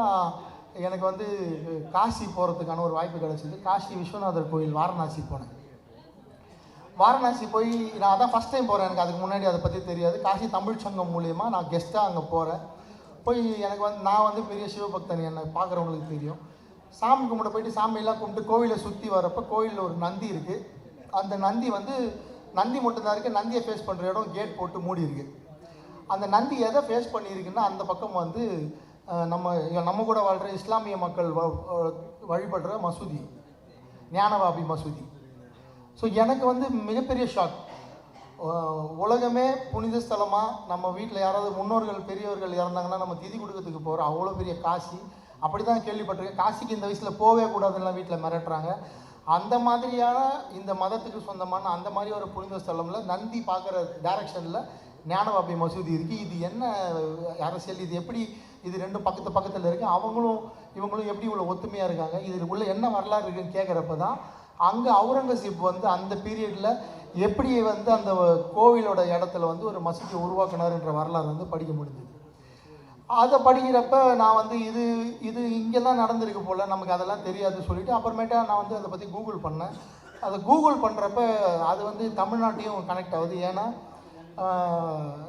எனக்கு வந்து காசி போகிறதுக்கான ஒரு வாய்ப்பு கிடச்சிது. காசி விஸ்வநாதர் கோயில் வாரணாசி போனேன். வாரணாசி போய் நான் அதான் ஃபஸ்ட் டைம் போகிறேன். எனக்கு அதுக்கு முன்னாடி அதை பற்றி தெரியாது. காசி தமிழ் சங்கம் மூலிமா நான் கெஸ்ட்டாக அங்கே போகிறேன். போய் எனக்கு வந்து நான் வந்து பெரிய சிவபக்தன், என்னை பார்க்குறவங்களுக்கு தெரியும். சாமி கும்பிட போயிட்டு சாமியெல்லாம் கும்பிட்டு கோவிலை சுற்றி வரப்போ கோவிலில் ஒரு நந்தி இருக்குது. அந்த நந்தி வந்து நந்தி மட்டும்தான் இருக்குது. நந்தியை ஃபேஸ் பண்ணுற இடம் கேட் போட்டு மூடி இருக்குது. அந்த நந்தி எதை ஃபேஸ் பண்ணியிருக்குன்னா அந்த பக்கம் வந்து நம்ம கூட வாழ்கிற இஸ்லாமிய மக்கள் வழிபடுற மசூதி, ஞானவாபி மசூதி. ஸோ எனக்கு வந்து மிகப்பெரிய ஷாக். உலகமே புனித ஸ்தலமாக நம்ம வீட்டில் யாராவது முன்னோர்கள் பெரியவர்கள் இறந்தாங்கன்னா நம்ம திதி கொடுக்கறதுக்கு போகிறோம். அவ்வளோ பெரிய காசி, அப்படி தான் கேள்விப்பட்டிருக்கேன். காசிக்கு இந்த வயசில் போகவே கூடாதுன்னா வீட்டில் மிரட்டுறாங்க. அந்த மாதிரியான இந்த மதத்துக்கு சொந்தமான அந்த மாதிரி ஒரு புனித ஸ்தலமில் நந்தி பார்க்குற டைரக்ஷனில் ஞானவாபி மசூதி இருக்குது. இது என்ன அரசியல், இது எப்படி, இது ரெண்டும் பக்கத்தில் இருக்குது, இவங்களும் எப்படி இவ்வளோ ஒத்துமையாக இருக்காங்க, இதுக்குள்ளே என்ன வரலாறு இருக்குன்னு கேட்குறப்ப தான் அங்கே அவுரங்கசீப் வந்து அந்த பீரியடில் எப்படி வந்து அந்த கோவிலோட இடத்துல வந்து ஒரு மசூதியை உருவாக்கினார்ன்ற வரலாறு வந்து படிக்க முடிஞ்சது. அதை படிக்கிறப்ப நான் வந்து இது இங்கே தான் நடந்திருக்கு போல், நமக்கு அதெல்லாம் தெரியாது சொல்லிவிட்டு அப்புறமேட்டா நான் வந்து அதை பற்றி கூகுள் பண்ணேன். அதை கூகுள் பண்ணுறப்ப அது வந்து தமிழ்நாட்டையும் கனெக்ட் ஆகுது. ஏன்னா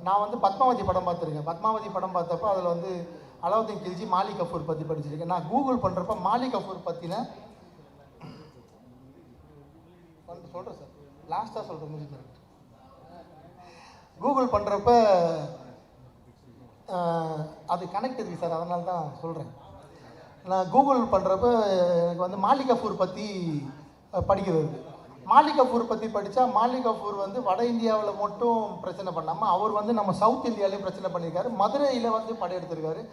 நான் வந்து பத்மாவதி படம் பார்த்துருக்கேன். பத்மாவதி படம் பார்த்தப்போ அதில் வந்து அலாவுதீன் கில்ஜி மாலிக் கஃபூர் பற்றி படிச்சிருக்கேன். நான் கூகுள் பண்ணுறப்ப மாலிக் கஃபூர் பற்றின சொல்கிறேன் சார், லாஸ்ட்டாக சொல்கிறேன் முடிஞ்சு. கூகுள் பண்ணுறப்ப அது கனெக்ட் இருக்குது சார், அதனால தான் சொல்கிறேன். நான் கூகுள் பண்ணுறப்ப எனக்கு வந்து மாலிக் கஃபூர் பற்றி படிக்கிறது. மாலிக் கஃபூர் பற்றி படித்தா மாலிக் கஃபூர் வந்து வட இந்தியாவில் மட்டும் பிரச்சனை பண்ணாமல் அவர் வந்து நம்ம சவுத் இந்தியாவிலையும் பிரச்சனை பண்ணியிருக்காரு. மதுரையில் வந்து படையெடுத்திருக்காரு.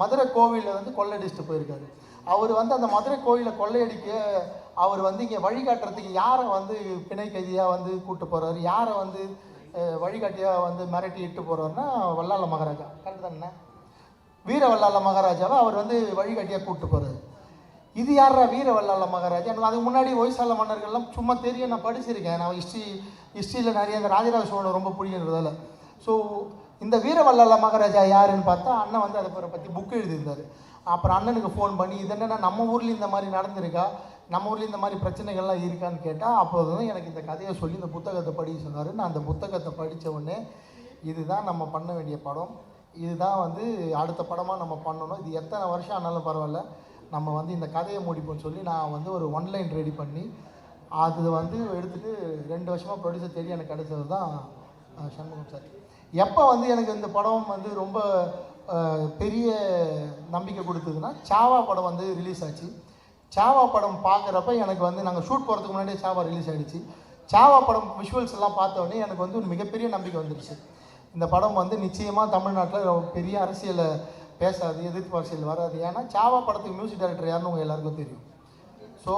மதுரை கோவிலில் வந்து கொள்ளையடிச்சிட்டு போயிருக்காரு. அவர் வந்து அந்த மதுரை கோவிலை கொள்ளையடிக்க அவர் வந்து இங்கே வழிகாட்டுறதுக்கு யாரை வந்து பிணை கைதியாக வந்து கூப்பிட்டு போகிறாரு, யாரை வந்து வழிகாட்டியாக வந்து மிரட்டி இட்டு போகிறாருன்னா வல்லாள மகாராஜா. கரெக்டு தானே? வீர வல்லாள மகாராஜாவை அவர் வந்து வழிகாட்டியாக கூப்பிட்டு போகிறாரு. இது யாரா வீர வல்லாள மகாராஜா? எனக்கு அதுக்கு முன்னாடி ஒய்சால மன்னர்கள்லாம் சும்மா தெரியும், நான் படிச்சிருக்கேன். நான் ஹிஸ்ட்ரியில் நிறைய இந்த ராஜராஜ சோழன் ரொம்ப பிடிக்கிறதால. ஸோ இந்த வீர வல்லாள மகாராஜா யாருன்னு பார்த்தா அண்ணன் வந்து அதை பற்றி புக்கு எழுதியிருந்தார். அப்புறம் அண்ணனுக்கு ஃபோன் பண்ணி இது என்னென்னா நம்ம ஊரில் இந்த மாதிரி நடந்திருக்கா, நம்ம ஊரில் இந்த மாதிரி பிரச்சனைகள்லாம் இருக்கான்னு கேட்டால் அப்போது தான் எனக்கு இந்த கதையை சொல்லி இந்த புத்தகத்தை படிக்க சொன்னார். நான் அந்த புத்தகத்தை படித்த உடனே இதுதான் நம்ம பண்ண வேண்டிய படம், இதுதான் வந்து அடுத்த படமாக நம்ம பண்ணணும், இது எத்தனை வருஷம் ஆனாலும் பரவாயில்ல, நம்ம வந்து இந்த கதையை முடிப்போம்னு சொல்லி நான் வந்து ஒரு ஒன்லைன் ரெடி பண்ணி அது வந்து எடுத்துகிட்டு 2 வருஷமாக ப்ரொடியூசர் தேடி எனக்கு கிடைச்சது தான் சண்முகம் சார். எப்போ வந்து எனக்கு இந்த படம் வந்து ரொம்ப பெரிய நம்பிக்கை கொடுத்ததுன்னா சாவா படம் வந்து ரிலீஸ் ஆச்சு. சாவா படம் பார்க்குறப்ப எனக்கு வந்து நாங்கள் ஷூட் போகிறதுக்கு முன்னாடியே சாவா ரிலீஸ் ஆகிடுச்சு. சாவா படம் விஷுவல்ஸ் எல்லாம் பார்த்தோடனே எனக்கு வந்து ஒரு மிகப்பெரிய நம்பிக்கை வந்துடுச்சு. இந்த படம் வந்து நிச்சயமாக தமிழ்நாட்டில் பெரிய அரசியலை பேசாது, எதிர்ப்பு அரசியல் வராது. ஏன்னா சாவா படத்துக்கு மியூசிக் டைரக்டர் யாருன்னு உங்கள் எல்லாருக்கும் தெரியும். ஸோ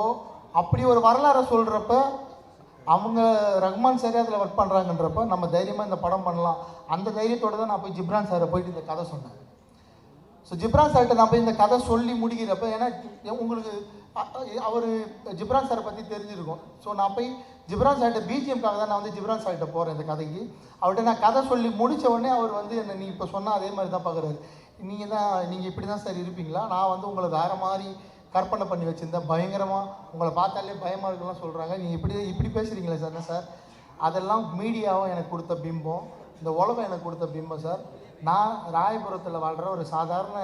அப்படி ஒரு வரலாறை சொல்கிறப்ப அவங்க ரஹ்மான் சாரே அதில் ஒர்க் பண்ணுறாங்கன்றப்ப நம்ம தைரியமாக இந்த படம் பண்ணலாம். அந்த தைரியத்தோடு தான் நான் போய் ஜிப்ரான் சாரை போயிட்டு இந்த கதை சொன்னேன். ஸோ ஜிப்ரான் சார்கிட்ட நான் போய் இந்த கதை சொல்லி முடிக்கிறப்ப, ஏன்னா உங்களுக்கு அவர் ஜிப்ரான் சாரை பற்றி தெரிஞ்சிருக்கும். ஸோ நான் போய் ஜிப்ரான் சார்கிட்ட பிஜிஎம்காக தான் நான் வந்து ஜிப்ரான் சார்கிட்ட போகிறேன் இந்த கதைக்கு. அவர்கிட்ட நான் கதை சொல்லி முடித்த உடனே அவர் வந்து என்னை நீ இப்போ சொன்னால் அதே மாதிரி தான் பார்க்குறாரு. நீங்கள் இப்படி தான் சார் இருப்பீங்களா, நான் வந்து உங்களை வேறு மாதிரி கற்பனை பண்ணி வச்சுருந்தேன், பயங்கரமாக உங்களை பார்த்தாலே பயமாக இருக்கலாம் சொல்கிறாங்க, நீங்கள் இப்படி பேசுகிறீங்களே சார். என்ன சார், அதெல்லாம் மீடியாவும் எனக்கு கொடுத்த பிம்பம், இந்த உலகம் எனக்கு கொடுத்த பிம்பம் சார். நான் ராயபுரத்தில் வாழ்கிற ஒரு சாதாரண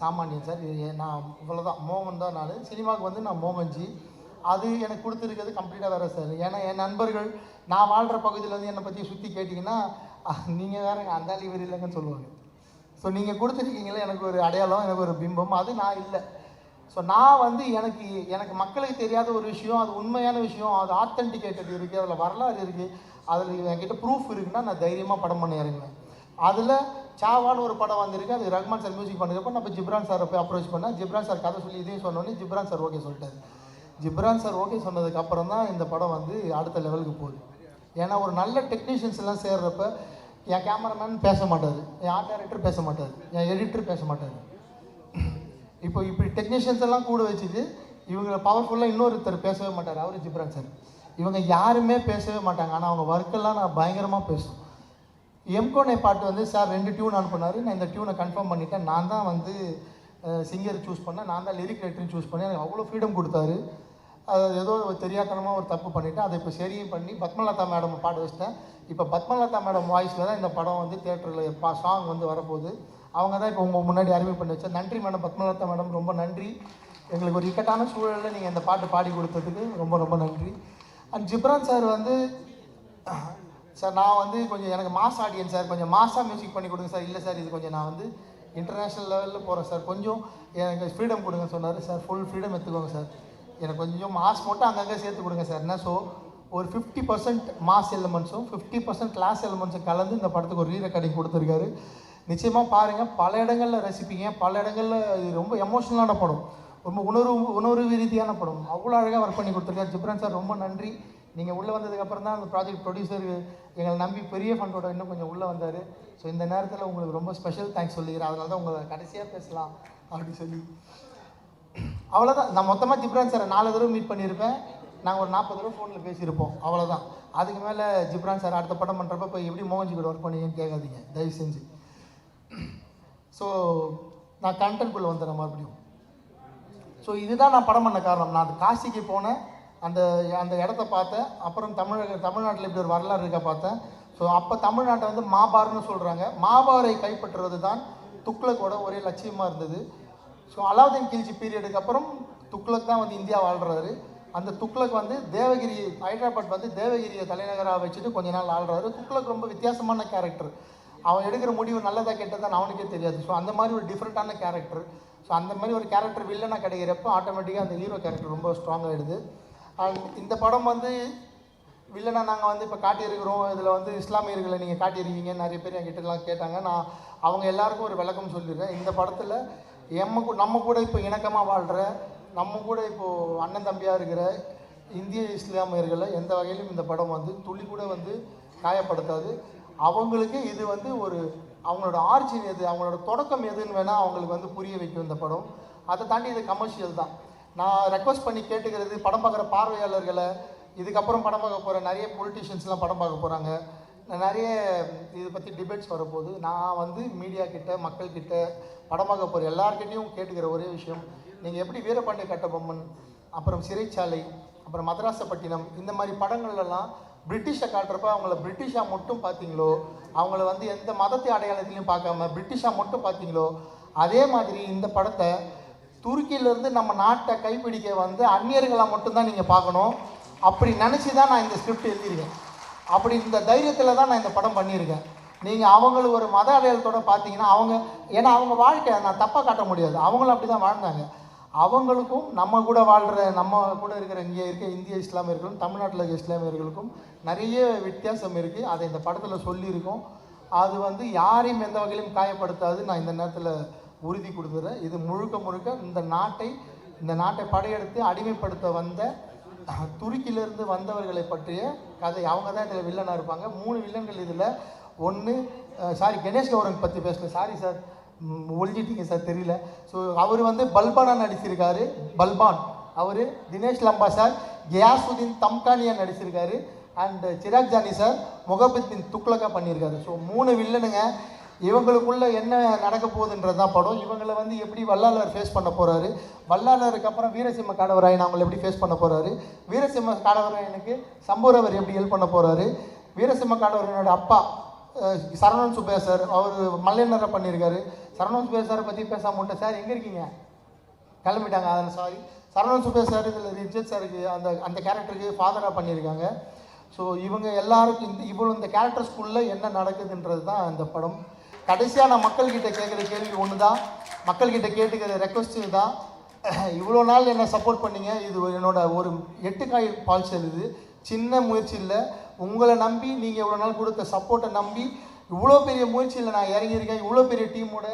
சாமானியன் சார். நான் இவ்வளோதான், மோகன் தான். நான் சினிமாவுக்கு வந்து நான் மோகன்ஜி. அது எனக்கு கொடுத்துருக்கிறது கம்ப்ளீட்டாக வேறு சார். ஏன்னா என் நண்பர்கள் நான் வாழ்கிற பகுதியில் வந்து என்னை பற்றி சுற்றி கேட்டிங்கன்னா நீங்கள் வேறு அந்த இவர் இல்லைங்கன்னு சொல்லுவாங்க. ஸோ நீங்கள் கொடுத்துருக்கீங்களே எனக்கு ஒரு அடையாளம், எனக்கு ஒரு பிம்பம், அது நான் இல்லை. ஸோ நான் வந்து எனக்கு மக்களுக்கு தெரியாத ஒரு விஷயம், அது உண்மையான விஷயம், அது ஆத்தென்டிகேட்டட் இருக்குது, அதில் வரலாறு இருக்குது, அதில் என்கிட்ட ப்ரூஃப் இருக்குன்னா நான் தைரியமாக படம் பண்ண இறங்குவேன். அதில் சாவான்னு ஒரு படம் வந்திருக்கு, அது ரஹ்மான் சார் மியூசிக் பண்ணிருப்போம். நம்ம ஜிப்ரான் சாரை போய் அப்ரோச் பண்ணேன். ஜிப்ரான் சார் கதை சொல்லி இதையும் சொன்னோன்னே ஜிப்ரான் சார் ஓகே சொல்லிட்டாரு. ஜிப்ரான் சார் ஓகே சொன்னதுக்கப்புறம் தான் இந்த படம் வந்து அடுத்த லெவலுக்கு போகுது. ஏன்னா ஒரு நல்ல டெக்னீஷியன்ஸ் எல்லாம் சேர்றப்ப என் கேமராமேன் பேச மாட்டார், என் ஆர்ட் டைரக்டர் பேச மாட்டார், என் எடிட்டர் பேச மாட்டார். இப்போ இப்படி டெக்னீஷியன்ஸ் எல்லாம் கூட வச்சுட்டு இவங்களை பவர்ஃபுல்லாக இன்னொருத்தர் பேசவே மாட்டார், அவர் ஜிப்ரான் சார். இவங்க யாருமே பேசவே மாட்டாங்க, ஆனால் அவங்க ஒர்க்கெல்லாம் நான் பயங்கரமாக பேசுவேன். எம்கோனை பாட்டு வந்து சார் 2 டியூன் அனுப்புனார். நான் இந்த டியூனை கன்ஃபார்ம் பண்ணிட்டேன். நான் தான் வந்து சிங்கர் சூஸ் பண்ணேன், நான் தான் லிரிக் ரைட்டரும் சூஸ் பண்ணேன். எனக்கு அவ்வளோ ஃப்ரீடம் கொடுத்தாரு. அது ஏதோ தெரியாதனமாக ஒரு தப்பு பண்ணிவிட்டேன், அதை இப்போ சரியும் பண்ணி பத்மலதா மேடம் பாட வச்சிட்டேன். இப்போ பத்மலதா மேடம் வாய்ஸில் தான் இந்த படம் வந்து தியேட்டரில் சாங் வந்து வரப்போகுது. அவங்க தான் இப்போ உங்கள் முன்னாடி அறிமுகம் பண்ணி வச்சேன். நன்றி மேடம், பத்மலதா மேடம், ரொம்ப நன்றி. எங்களுக்கு ஒரு இக்கட்டான சூழலில் நீங்கள் இந்த பாட்டு பாடி கொடுத்ததுக்கு ரொம்ப ரொம்ப நன்றி. அண்ட் ஜிப்ரான் சார் வந்து, சார் நான் வந்து கொஞ்சம் எனக்கு மாஸ் ஆடியன்ஸ் சார், கொஞ்சம் மாஸாக மியூசிக் பண்ணி கொடுங்க சார். இல்லை சார், இது கொஞ்சம் நான் வந்து இன்டர்நேஷ்னல் லெவலில் போகிறேன் சார், கொஞ்சம் எனக்கு ஃப்ரீடம் கொடுங்க சொன்னார். சார் ஃபுல் ஃப்ரீடம் எடுத்துக்கோங்க சார், எனக்கு கொஞ்சம் மாஸ் மட்டும் அங்கங்கே சேர்த்து கொடுங்க சார். என்ன ஸோ ஒரு 50% மாஸ் எலிமெண்ட்ஸும் 50% கிளாஸ் எலிமெண்ட்ஸும் கலந்து இந்த படத்துக்கு ஒரு ரெக்கார்டிங் கொடுத்துருக்காரு. நிச்சயமாக பாருங்கள், பல இடங்களில் ரசிப்பீங்க. பல இடங்களில் இது ரொம்ப எமோஷ்னலான படம், ரொம்ப உணர்வு ரீதியான படம். அவ்வளோ அழகாக ஒர்க் பண்ணி கொடுத்துருக்காரு ஜிப்ரான் சார். ரொம்ப நன்றி. நீங்கள் உள்ளே வந்ததுக்கப்புறம் தான் அந்த ப்ராஜெக்ட் ப்ரொடியூசர் எங்களை நம்பி பெரிய ஃபண்டோட இன்னும் கொஞ்சம் உள்ளே வந்தார். ஸோ இந்த நேரத்தில் உங்களுக்கு ரொம்ப ஸ்பெஷல் தேங்க்ஸ் சொல்லிக்கிறேன். அதனால தான் உங்களை கடைசியாக பேசலாம் அப்படின்னு சொல்லி. அவ்வளோதான். நான் மொத்தமாக ஜிப்ரான் சாரை 4 தடவை மீட் பண்ணியிருப்பேன். நாங்கள் ஒரு 40 தடவை ஃபோனில் பேசியிருப்போம், அவ்வளோதான். அதுக்கு மேலே ஜிப்ரான் சார் அடுத்த படம் பண்ணுறப்ப இப்போ எப்படி மோகன்ஜி கூட ஒர்க் பண்ணீங்கன்னு கேட்காதீங்க தயவு செஞ்சு. ஸோ நான் கண்டென்ட்குள்ளே வந்துடுறேன் மறுபடியும். ஸோ இதுதான் நான் படம் பண்ண காரணம். நான் அது காசிக்கு போனேன், அந்த அந்த இடத்த பார்த்தேன். அப்புறம் தமிழ்நாட்டில் இப்படி ஒரு வரலாறு இருக்க பார்த்தேன். ஸோ அப்போ தமிழ்நாட்டை வந்து மாபார்னு சொல்கிறாங்க. மாபாரை கைப்பற்றுறது தான் துக்ளக்கோட ஒரே லட்சியமாக இருந்தது. ஸோ அலாவுதீன் கில்ஜி பீரியடுக்கு அப்புறம் துக்ளக் தான் வந்து இந்தியா வாழ்கிறாரு. அந்த துக்ளக் வந்து தேவகிரி, ஹைதராபாத் வந்து தேவகிரியை தலைநகராக வச்சுட்டு கொஞ்ச நாள் ஆள்றாரு. துக்ளக் ரொம்ப வித்தியாசமான கேரக்டர். அவன் எடுக்கிற முடிவு நல்லதாக கெட்டதான் அவனுக்கே தெரியாது. ஸோ அந்த மாதிரி ஒரு டிஃப்ரெண்ட்டான கேரக்டர். ஸோ அந்த மாதிரி ஒரு கேரக்டர் வில்லனாக கிடைக்கிறப்போ ஆட்டோமேட்டிக்காக அந்த ஹீரோ கேரக்டர் ரொம்ப ஸ்ட்ராங்காகிடுது. அண்ட் இந்த படம் வந்து வில்லனாக நாங்கள் வந்து இப்போ காட்டியிருக்கிறோம். இதில் வந்து இஸ்லாமியர்களை நீங்கள் காட்டியிருக்கீங்க, நிறைய பேர் என்கிட்டலாம் கேட்டாங்க. நான் அவங்க எல்லாருக்கும் ஒரு விளக்கம் சொல்லிடுறேன். இந்த படத்தில் நம்ம கூட இப்போ இணக்கமாக வாழ்கிற, நம்ம கூட இப்போது அண்ணன் தம்பியாக இருக்கிற இந்திய இஸ்லாமியர்களை எந்த வகையிலும் இந்த படம் வந்து துளி கூட வந்து காயப்படுத்தாது. அவங்களுக்கு இது வந்து ஒரு அவங்களோட ஆரிஜின் எது, அவங்களோட தொடக்கம் எதுன்னு வேணால் அவங்களுக்கு வந்து புரிய வைக்கும் இந்த படம். அதை தாண்டி இது கமர்ஷியல் தான். நான் ரெக்வஸ்ட் பண்ணி கேட்டுக்கிறது, படம் பார்க்குற பார்வையாளர்களை, இதுக்கப்புறம் படம் பார்க்க போகிற நிறைய பொலிட்டிஷியன்ஸ்லாம் படம் பார்க்க போகிறாங்க, நிறைய இதை பற்றி டிபேட்ஸ் வரப்போகுது. நான் வந்து மீடியா கிட்ட, மக்கள்கிட்ட, படம் பார்க்க போகிற எல்லார்கிட்டையும் கேட்டுக்கிற ஒரே விஷயம், நீங்கள் எப்படி வீரபாண்டிய கட்டபொம்மன், அப்புறம் சிறைச்சாலை, அப்புறம் மதராசப்பட்டினம், இந்த மாதிரி படங்கள்லாம் பிரிட்டிஷை காட்டுறப்ப அவங்கள பிரிட்டிஷாக மட்டும் பார்த்தீங்களோ, அவங்கள வந்து எந்த மதத்தை அடையாளத்திலையும் பார்க்காம பிரிட்டிஷாக மட்டும் பார்த்தீங்களோ, அதே மாதிரி இந்த படத்தை துருக்கியிலேருந்து நம்ம நாட்டை கைப்பிடிக்க வந்து அந்நியர்களாக மட்டும்தான் நீங்கள் பார்க்கணும். அப்படி நினச்சி தான் நான் இந்த ஸ்கிரிப்ட் எழுதியிருக்கேன். அப்படி இந்த தைரியத்தில் தான் நான் இந்த படம் பண்ணியிருக்கேன். நீங்கள் அவங்களுக்கு ஒரு மத அடையாளத்தோடு பார்த்தீங்கன்னா ஏன்னா அவங்க வாழ்க்கை நான் தப்பாக காட்ட முடியாது, அவங்களும் அப்படி தான் வாழ்ந்தாங்க. அவங்களுக்கும் நம்ம கூட வாழ்கிற, நம்ம கூட இருக்கிற இங்கே இருக்க இந்திய இஸ்லாமியர்களும் தமிழ்நாட்டில் இருக்க இஸ்லாமியர்களுக்கும் நிறைய வித்தியாசம் இருக்குது. அதை இந்த படத்தில் சொல்லியிருக்கோம். அது வந்து யாரையும் எந்த வகையிலும் காயப்படுத்தாது. நான் இந்த நேரத்தில் உறுதி கொடுத்துறேன். இது முழுக்க இந்த நாட்டை படையெடுத்து அடிமைப்படுத்த வந்த துருக்கியிலேருந்து வந்தவர்களை பற்றிய கதை. அவங்க தான் இதில் வில்லனாக இருப்பாங்க. 3 வில்லன்கள் இதில். ஒன்று கணேஷ் கௌரங் பற்றி பேசல, சாரி சார், ஒழிஞ்சிட்டிங்க சார், தெரியல. ஸோ அவர் வந்து பல்பானாக நடிச்சிருக்காரு, பல்பான். அவர் தினேஷ் லம்பா சார் கியாசுதீன் தம்கானியா நடிச்சிருக்காரு. அண்ட் சிராக் ஜானி சார் முகபத் பின் துக்ளக்கா பண்ணியிருக்காரு. ஸோ 3 வில்லனுங்க. இவங்களுக்குள்ளே என்ன நடக்க போகுதுன்றது தான் படம். இவங்களை வந்து எப்படி வல்லாளர் ஃபேஸ் பண்ண போகிறாரு, வல்லாளருக்கு அப்புறம் வீரசிம்ம காடவராயன் அவங்களை எப்படி ஃபேஸ் பண்ண போகிறாரு, வீரசிம்ம காடவராயனுக்கு சம்பூரவர் எப்படி ஹெல்ப் பண்ண போகிறாரு, வீரசிம்ம காடவராயனோட அப்பா சரவணன் சுப்பையா சார், அவர் மல்லையனரை பண்ணியிருக்காரு. சரவணன் சுப்பையா சாரை பற்றி பேசாம விட்டேன் சார், எங்கே இருக்கீங்க, கிளம்பிட்டாங்க, அதில் சாரி. சரவணன் சுப்பையா சார் இதில் ரிஜத் சாருக்கு அந்த கேரக்டருக்கு ஃபாதராக பண்ணியிருக்காங்க. ஸோ இவங்க எல்லாருக்கும் இந்த கேரக்டர்ஸ்குள்ளே என்ன நடக்குதுன்றது தான் இந்த படம். கடைசியாக நான் மக்கள்கிட்ட கேட்குற கேள்வி ஒன்று தான், மக்கள்கிட்ட கேட்டுக்கிற ரெக்வஸ்ட் தான். இவ்வளோ நாள் என்னை சப்போர்ட் பண்ணிங்க, இது என்னோட ஒரு 8 காய் பால்சல். இது சின்ன முயற்சி இல்லை. உங்களை நம்பி நீங்கள் இவ்வளோ நாள் கொடுத்த சப்போர்ட்டை நம்பி இவ்வளோ பெரிய முயற்சியில் நான் இறங்கியிருக்கேன். இவ்வளோ பெரிய டீமோட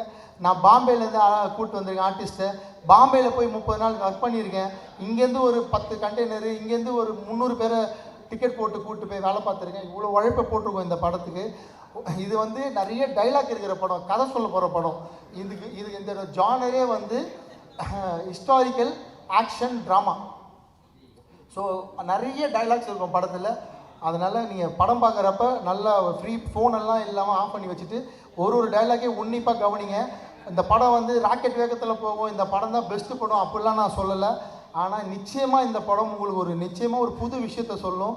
நான் பாம்பேலேருந்து கூப்பிட்டு வந்திருக்கேன் ஆர்டிஸ்ட்டை. பாம்பேயில் போய் 30 நாள் ஒர்க் பண்ணியிருக்கேன். இங்கேருந்து ஒரு 10 கண்டெய்னரு, இங்கேருந்து ஒரு 300 பேரை டிக்கெட் போட்டு கூப்பிட்டு போய் வேலை பார்த்துருக்கேன். இவ்வளோ உழைப்பை போட்டிருக்கோம் இந்த படத்துக்கு. இது வந்து நிறைய டைலாக் இருக்கிற படம், கதை சொல்ல போகிற படம். இது இந்த ஜானரே வந்து ஹிஸ்டாரிக்கல் ஆக்ஷன் ட்ராமா. ஸோ நிறைய டைலாக்ஸ் இருக்கும் படத்தில். அதனால் நீங்கள் படம் பார்க்குறப்ப நல்லா ஃப்ரீ ஃபோனெல்லாம் இல்லாமல் ஆஃப் பண்ணி வச்சுட்டு ஒரு டைலாக்கே உன்னிப்பாக கவனிங்க. இந்த படம் வந்து ராக்கெட் வேகத்தில் போகும், இந்த படம் தான் பெஸ்ட்டு படம் அப்படிலாம் நான் சொல்லலை. ஆனால் நிச்சயமாக இந்த படம் உங்களுக்கு நிச்சயமாக ஒரு புது விஷயத்த சொல்லும்.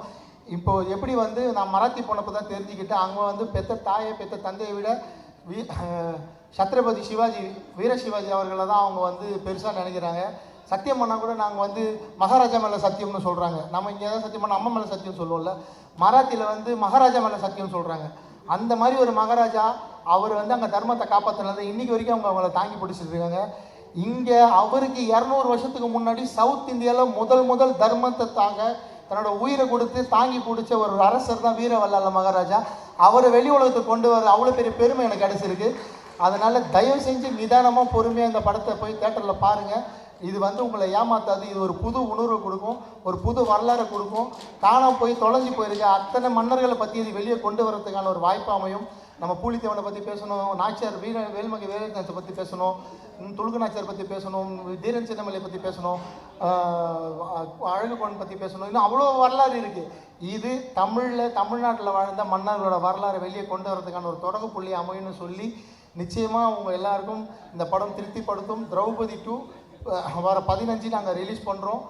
இப்போது எப்படி வந்து நான் மராத்தி போனப்போ தான் தெரிஞ்சுக்கிட்டேன், அங்கே வந்து பெத்த தாயை பெத்த தந்தையை விட சத்ரபதி சிவாஜி வீர சிவாஜி அவர்களை தான் அவங்க வந்து பெருசாக நினைக்கிறாங்க. சத்தியம் பண்ணால் கூட நாங்கள் வந்து மகாராஜா மேலே சத்தியம்னு சொல்கிறாங்க. நம்ம இங்கே தான் சத்தியம் பண்ண அம்மா மேலே சத்தியம் சொல்லுவோம்ல, மராத்தியில் வந்து மகாராஜா மேலே சத்தியம்னு சொல்கிறாங்க. அந்த மாதிரி ஒரு மகாராஜா அவர் வந்து அங்கே தர்மத்தை காப்பாற்றினது இன்றைக்கி வரைக்கும் அவங்க அவங்கள தாங்கி பிடிச்சிட்டு இருக்காங்க. இங்கே அவருக்கு 200 வருஷத்துக்கு முன்னாடி சவுத் இந்தியாவில் முதல் தர்மத்தை தன்னோட உயிரை கொடுத்து தாங்கி பிடிச்ச ஒரு அரசர் தான் வீரவல்லால மகாராஜா. அவரை வெளி உலகத்துக்கு கொண்டு வர அவ்வளோ பெரிய பெருமை எனக்கு கிடச்சிருக்கு. அதனால் தயவு செஞ்சு நிதானமாக பொறுமையாக இந்த படத்தை போய் தேட்டரில் பாருங்கள். இது வந்து உங்களை ஏமாத்தாது. இது ஒரு புது உணர்வை கொடுக்கும், ஒரு புது வரலாறை கொடுக்கும். காணாமல் போய் தொலைஞ்சி போயிருக்க அத்தனை மன்னர்களை பற்றி இது வெளியே கொண்டு வரதுக்கான ஒரு வாய்ப்பு அமையும். நம்ம பூலித்தேவனை பற்றி பேசணும், நாச்சியார் வேல்மகை வேலுநாச்சியை பற்றி பேசணும், துலுக்கு நாச்சியார் பற்றி பேசணும், தீரன் சின்னமலையை பற்றி பேசணும், அழகுகோன் பற்றி பேசணும். இன்னும் அவ்வளோ வரலாறு இருக்குது. இது தமிழ்நாட்டில் வாழ்ந்த மன்னர்களோட வரலாறை வெளியே கொண்டு வரதுக்கான ஒரு தொடக்க புள்ளி அமையும்னு சொல்லி நிச்சயமாக உங்கள் எல்லாருக்கும் இந்த படம் திருப்திப்படுத்தும். திரௌபதி 2 வர 15 நாங்கள் ரிலீஸ் பண்ணுறோம்.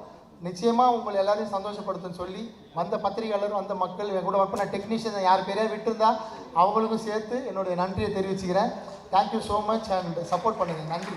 நிச்சயமாக உங்களை எல்லாரையும் சந்தோஷப்படுத்துன்னு சொல்லி வந்த பத்திரிகையாளர், வந்த மக்கள், என் கூட ஒர்க் பண்ண டெக்னீஷியன் யார் பேரையா விட்டுருந்தா அவங்களுக்கும் சேர்த்து என்னுடைய நன்றியை தெரிவிச்சுக்கிறேன். Thank you so much and support பண்ணுங்கள். நன்றி.